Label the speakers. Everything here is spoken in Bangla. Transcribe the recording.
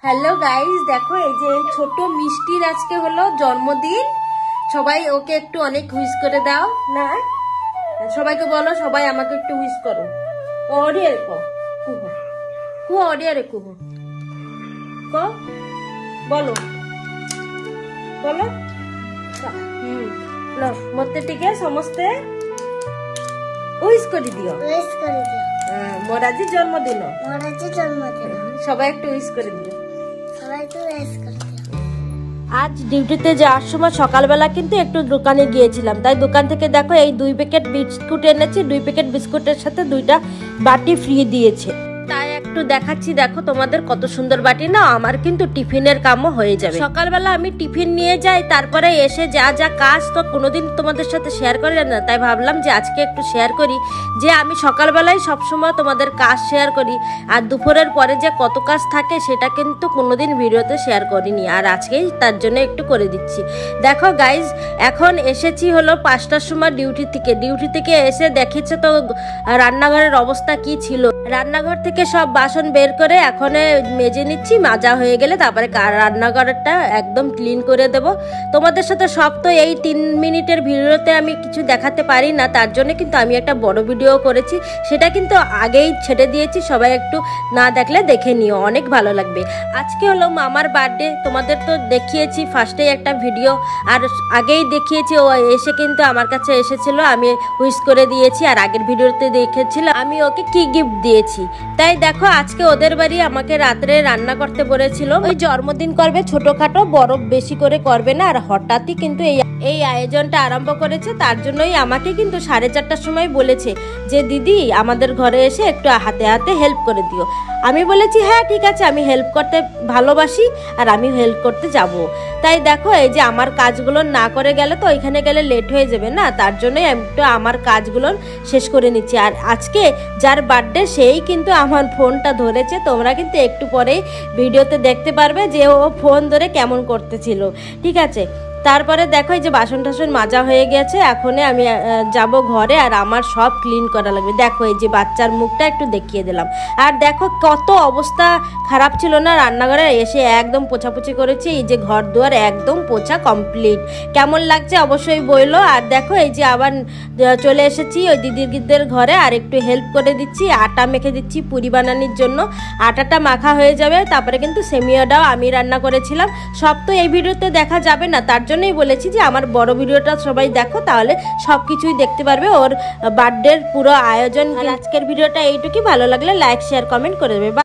Speaker 1: হ্যালো গাইস, দেখো এই যে ছোট মিষ্টির আজকে হলো জন্মদিন। সবাই ওকে একটু অনেক উইশ করে দাও না, সবাইকে বলো সবাই আমাকে একটু উইশ করো। অডিয়ে কো কুহো কুহো অডিয়ে রে কুহো কো বলো বলো লো মতে টিকে সমস্তে উইশ করে দিও। মোর আজ জন্মদিন, সবাই একটু উইশ করে দিও। আজ ডিউটিতে যাওয়ার সময় সকালবেলা কিন্তু একটু দোকানে গিয়েছিলাম, তাই দোকান থেকে দেখো এই 2 প্যাকেট বিস্কুট এনেছি। 2 প্যাকেট বিস্কুটের সাথে 2টা বাটি ফ্রি দিয়েছে, তাই একটু দেখাচ্ছি। দেখো তোমাদের কত সুন্দর বাটি না, আমার কিন্তু টিফিনের কামও হয়ে যাবে। সকালবেলা আমি টিফিন নিয়ে যাই, তারপরে এসে যা যা কাজ তো কোনোদিন তোমাদের সাথে শেয়ার করি না, তাই ভাবলাম যে আজকে একটু শেয়ার করি। যে আমি সকালবেলায় সবসময় তোমাদের কাজ শেয়ার করি, আর দুপুরের পরে যে কত কাজ থাকে সেটা কিন্তু কোনোদিন ভিডিওতে শেয়ার করিনি, আর আজকেই তার জন্য একটু করে দিচ্ছি। দেখো গাইজ, এখন এসেছি হলো 5টার সময় ডিউটি থেকে এসে দেখেছে তো রান্নাঘরের অবস্থা কি ছিল। রান্নাঘর থেকে সব বাসন বের করে এখন মেজে নিচ্ছি, মাজা হয়ে গেলে তারপরে রান্নাঘরটা একদম ক্লিন করে দেব। তোমাদের সাথে সব তো এই 3 মিনিটের ভিডিওতে আমি কিছু দেখাতে পারি না, তার জন্য কিন্তু আমি একটা বড় ভিডিও করেছি, সেটা কিন্তু আগেই ছেড়ে দিয়েছি। সবাই একটু না দেখলে দেখে নিও, অনেক ভালো লাগবে। আজকে হলো মামার বার্থডে, তোমাদের তো দেখিয়েছি ফার্স্টেই একটা ভিডিও, আর আগেই দেখিয়েছি ও এসে কিন্তু আমার কাছে এসেছিল, আমি উইশ করে দিয়েছি। আর আগের ভিডিওতে দেখেছিল আমি ওকে কি গিফট দিয়েছি। তাই দেখো আজকে ওদের বাড়ি আমাকে রাত্রে রান্না করতে বলেছিল। ওই জন্মদিন করবে ছোটখাটো, বড় বেশি করে করবে না, আর হঠাৎই কিন্তু এই আয়োজনটা আরম্ভ করেছে। তার জন্যই আমাকে কিন্তু 4:30টার সময় বলেছে যে দিদি আমাদের ঘরে এসে একটু হাতে হাতে হেল্প করে দিও। আমি বলেছি হ্যাঁ ঠিক আছে, আমি হেল্প করতে ভালোবাসি আর আমি হেল্প করতে যাব। তাই দেখো এই যে আমার কাজগুলো না করে গেলে তো ওইখানে গেলে লেট হয়ে যাবে না, তার জন্যই একটু আমার কাজগুলো শেষ করে নিচ্ছি। আর আজকে যার বার্থডে সেই কিন্তু আমার ফোনটা ধরেছে, তোমরা কিন্তু একটু পরেই ভিডিওতে দেখতে পারবে যে ও ফোন ধরে কেমন করতেছিল। ঠিক আছে, তারপরে দেখো এই যে বাসন টাসন মাজা হয়ে গেছে, এখন আমি যাব ঘরে, আর আমার সব ক্লিন করা লাগবে। দেখো এই যে বাচ্চার মুখটা একটু দেখিয়ে দিলাম। আর দেখো কত অবস্থা খারাপ ছিল না রান্নাঘরে, এসে একদম পোছাপুছি করেছি। এই যে ঘর দুয়ার একদম পোছা কমপ্লিট। কেমন লাগছে অবশ্যই বললো। আর দেখো এই যে আবার চলে এসেছি ওই দিদিদের ঘরে, আর একটু হেল্প করে দিচ্ছি। আটা মেখে দিচ্ছি পুরি বানানোর জন্য। আটাটা মাখা হয়ে যাবে, তারপরে কিন্তু সেমিয়াটাও আমি রান্না করেছিলাম। সব তো এই ভিডিওতে দেখা যাবে না, তার জন্যই বলেছি যে আমার বড় ভিডিওটা সবাই দেখো, তাহলে সব কিছুই দেখতে পারবে ওর বার্থডের পুরো আয়োজন। আজকের ভিডিওটা এইটুকুই, ভালো লাগলে লাইক শেয়ার কমেন্ট করে দেবে।